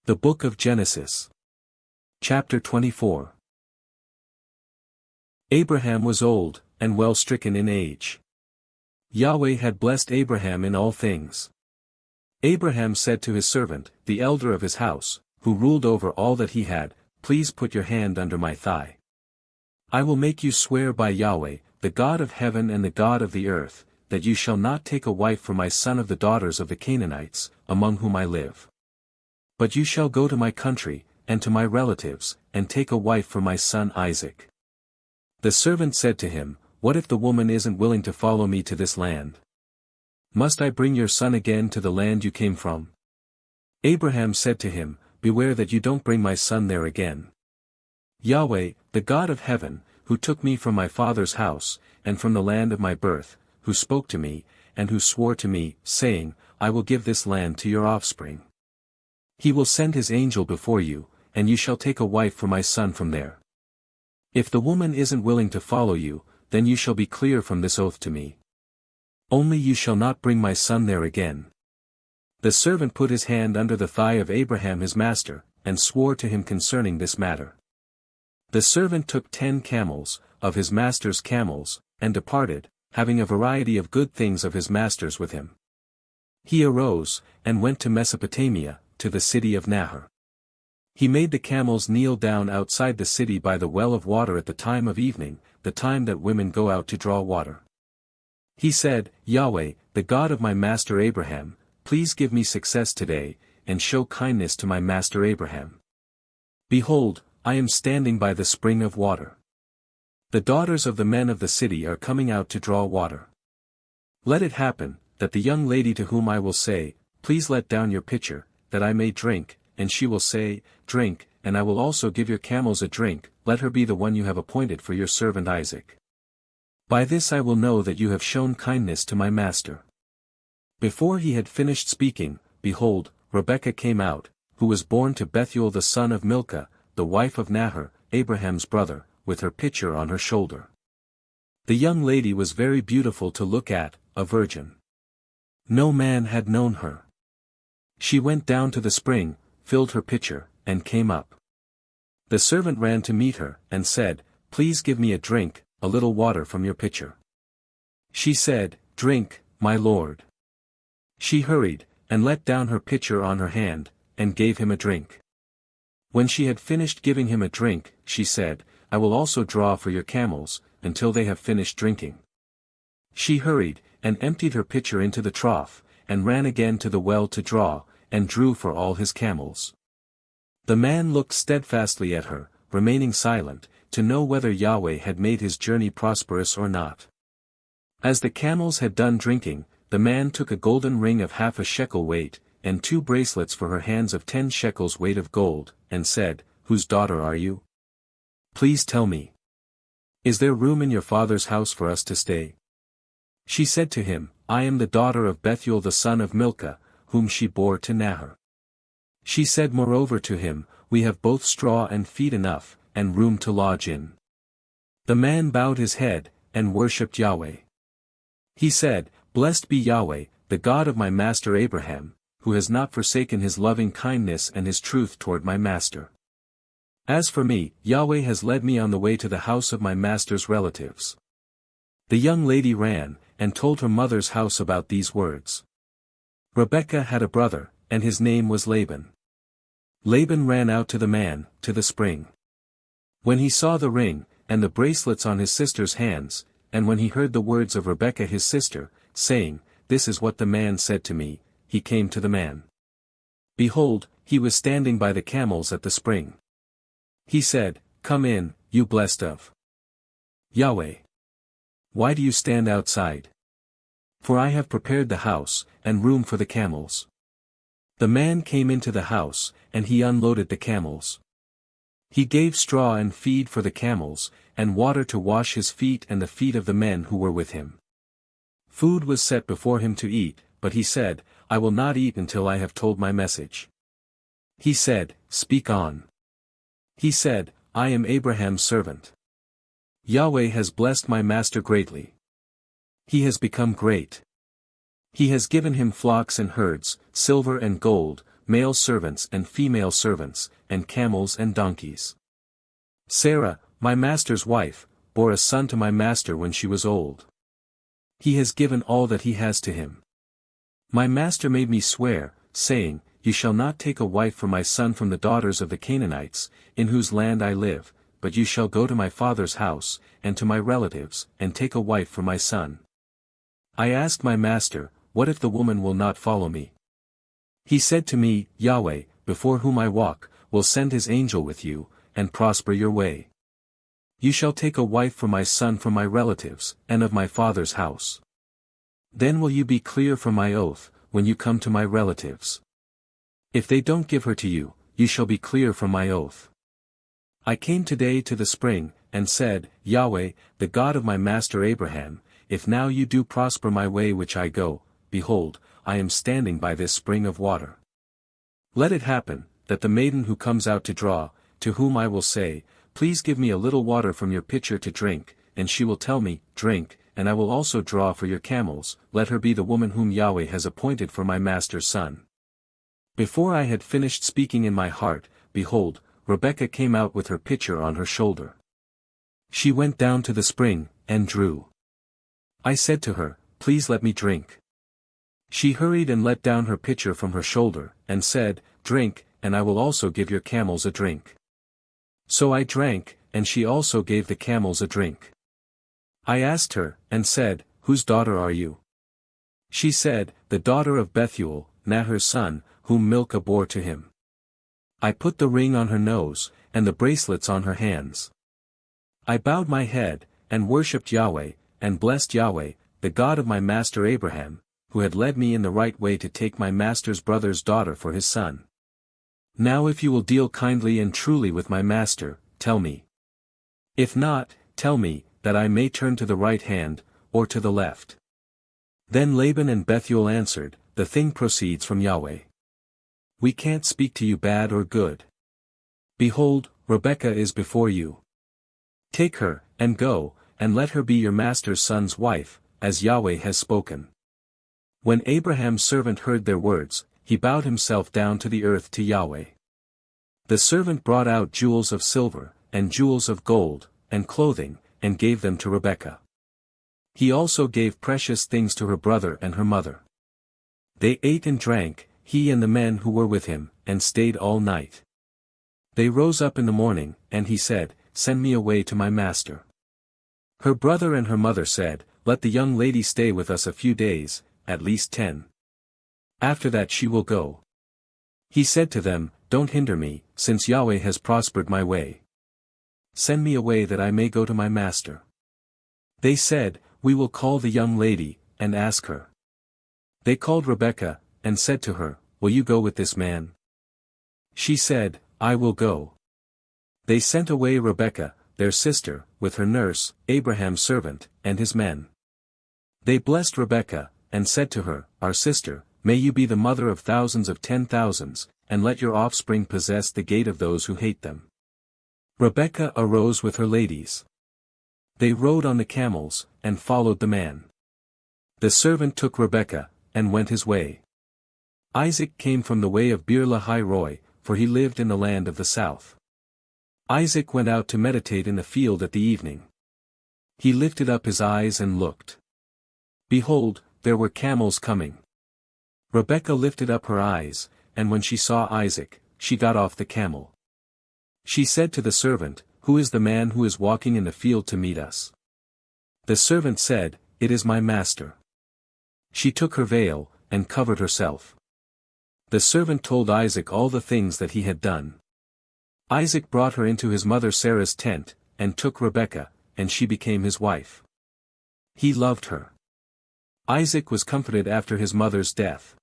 The Book of Genesis. Chapter 24. Abraham was old, and well stricken in age. Yahweh had blessed Abraham in all things. Abraham said to his servant, the elder of his house, who ruled over all that he had, "Please put your hand under my thigh. I will make you swear by Yahweh, the God of heaven and the God of the earth, that you shall not take a wife for my son of the daughters of the Canaanites, among whom I live. But you shall go to my country, and to my relatives, and take a wife for my son Isaac." The servant said to him, "What if the woman isn't willing to follow me to this land? Must I bring your son again to the land you came from?" Abraham said to him, "Beware that you don't bring my son there again. Yahweh, the God of heaven, who took me from my father's house, and from the land of my birth, who spoke to me, and who swore to me, saying, I will give this land to your offspring. He will send his angel before you, and you shall take a wife for my son from there. If the woman isn't willing to follow you, then you shall be clear from this oath to me. Only you shall not bring my son there again." The servant put his hand under the thigh of Abraham his master, and swore to him concerning this matter. The servant took 10 camels, of his master's camels, and departed, having a variety of good things of his master's with him. He arose, and went to Mesopotamia, to the city of Nahor. He made the camels kneel down outside the city by the well of water at the time of evening, the time that women go out to draw water. He said, "Yahweh, the God of my master Abraham, please give me success today, and show kindness to my master Abraham. Behold, I am standing by the spring of water. The daughters of the men of the city are coming out to draw water. Let it happen, that the young lady to whom I will say, Please let down your pitcher, that I may drink, and she will say, Drink, and I will also give your camels a drink, let her be the one you have appointed for your servant Isaac. By this I will know that you have shown kindness to my master." Before he had finished speaking, behold, Rebekah came out, who was born to Bethuel the son of Milcah, the wife of Nahor, Abraham's brother, with her pitcher on her shoulder. The young lady was very beautiful to look at, a virgin. No man had known her. She went down to the spring, filled her pitcher, and came up. The servant ran to meet her, and said, "Please give me a drink, a little water from your pitcher." She said, "Drink, my lord." She hurried, and let down her pitcher on her hand, and gave him a drink. When she had finished giving him a drink, she said, "I will also draw for your camels, until they have finished drinking." She hurried, and emptied her pitcher into the trough, and ran again to the well to draw, and drew for all his camels. The man looked steadfastly at her, remaining silent, to know whether Yahweh had made his journey prosperous or not. As the camels had done drinking, the man took a golden ring of 1/2 shekel weight, and 2 bracelets for her hands of 10 shekels weight of gold, and said, "Whose daughter are you? Please tell me. Is there room in your father's house for us to stay?" She said to him, "I am the daughter of Bethuel the son of Milcah, whom she bore to Nahor." She said moreover to him, "We have both straw and feed enough, and room to lodge in." The man bowed his head, and worshipped Yahweh. He said, "Blessed be Yahweh, the God of my master Abraham, who has not forsaken his loving kindness and his truth toward my master. As for me, Yahweh has led me on the way to the house of my master's relatives." The young lady ran, and told her mother's house about these words. Rebekah had a brother, and his name was Laban. Laban ran out to the man, to the spring. When he saw the ring, and the bracelets on his sister's hands, and when he heard the words of Rebekah his sister, saying, "This is what the man said to me," he came to the man. Behold, he was standing by the camels at the spring. He said, "Come in, you blessed of Yahweh. Why do you stand outside? For I have prepared the house, and room for the camels." The man came into the house, and he unloaded the camels. He gave straw and feed for the camels, and water to wash his feet and the feet of the men who were with him. Food was set before him to eat, but he said, "I will not eat until I have told my message." He said, "Speak on." He said, "I am Abraham's servant. Yahweh has blessed my master greatly. He has become great. He has given him flocks and herds, silver and gold, male servants and female servants, and camels and donkeys. Sarah, my master's wife, bore a son to my master when she was old. He has given all that he has to him. My master made me swear, saying, You shall not take a wife for my son from the daughters of the Canaanites, in whose land I live, but you shall go to my father's house, and to my relatives, and take a wife for my son. I asked my master, What if the woman will not follow me? He said to me, Yahweh, before whom I walk, will send his angel with you, and prosper your way. You shall take a wife for my son from my relatives, and of my father's house. Then will you be clear from my oath, when you come to my relatives. If they don't give her to you, you shall be clear from my oath. I came today to the spring, and said, Yahweh, the God of my master Abraham, if now you do prosper my way which I go, behold, I am standing by this spring of water. Let it happen, that the maiden who comes out to draw, to whom I will say, Please give me a little water from your pitcher to drink, and she will tell me, Drink, and I will also draw for your camels, let her be the woman whom Yahweh has appointed for my master's son. Before I had finished speaking in my heart, behold, Rebekah came out with her pitcher on her shoulder. She went down to the spring, and drew. I said to her, Please let me drink. She hurried and let down her pitcher from her shoulder, and said, Drink, and I will also give your camels a drink. So I drank, and she also gave the camels a drink. I asked her, and said, Whose daughter are you? She said, The daughter of Bethuel, Nahor's son, whom Milcah bore to him. I put the ring on her nose, and the bracelets on her hands. I bowed my head, and worshipped Yahweh, and blessed Yahweh, the God of my master Abraham, who had led me in the right way to take my master's brother's daughter for his son. Now if you will deal kindly and truly with my master, tell me. If not, tell me, that I may turn to the right hand, or to the left. Then Laban and Bethuel answered, The thing proceeds from Yahweh. We can't speak to you bad or good. Behold, Rebekah is before you. Take her, and go, and let her be your master's son's wife, as Yahweh has spoken. When Abraham's servant heard their words, he bowed himself down to the earth to Yahweh. The servant brought out jewels of silver, and jewels of gold, and clothing, and gave them to Rebekah. He also gave precious things to her brother and her mother. They ate and drank, he and the men who were with him, and stayed all night. They rose up in the morning, and he said, Send me away to my master. Her brother and her mother said, Let the young lady stay with us a few days, at least 10. After that she will go. He said to them, Don't hinder me, since Yahweh has prospered my way. Send me away that I may go to my master. They said, We will call the young lady, and ask her. They called Rebekah, and said to her, Will you go with this man? She said, I will go. They sent away Rebekah, their sister, with her nurse, Abraham's servant, and his men. They blessed Rebekah, and said to her, Our sister, may you be the mother of thousands of 10,000s, and let your offspring possess the gate of those who hate them. Rebekah arose with her ladies. They rode on the camels, and followed the man. The servant took Rebekah, and went his way. Isaac came from the way of Beer-lahai-roi, for he lived in the land of the south. Isaac went out to meditate in the field at the evening. He lifted up his eyes and looked. Behold, there were camels coming. Rebekah lifted up her eyes, and when she saw Isaac, she got off the camel. She said to the servant, Who is the man who is walking in the field to meet us? The servant said, It is my master. She took her veil, and covered herself. The servant told Isaac all the things that he had done. Isaac brought her into his mother Sarah's tent, and took Rebekah, and she became his wife. He loved her. Isaac was comforted after his mother's death.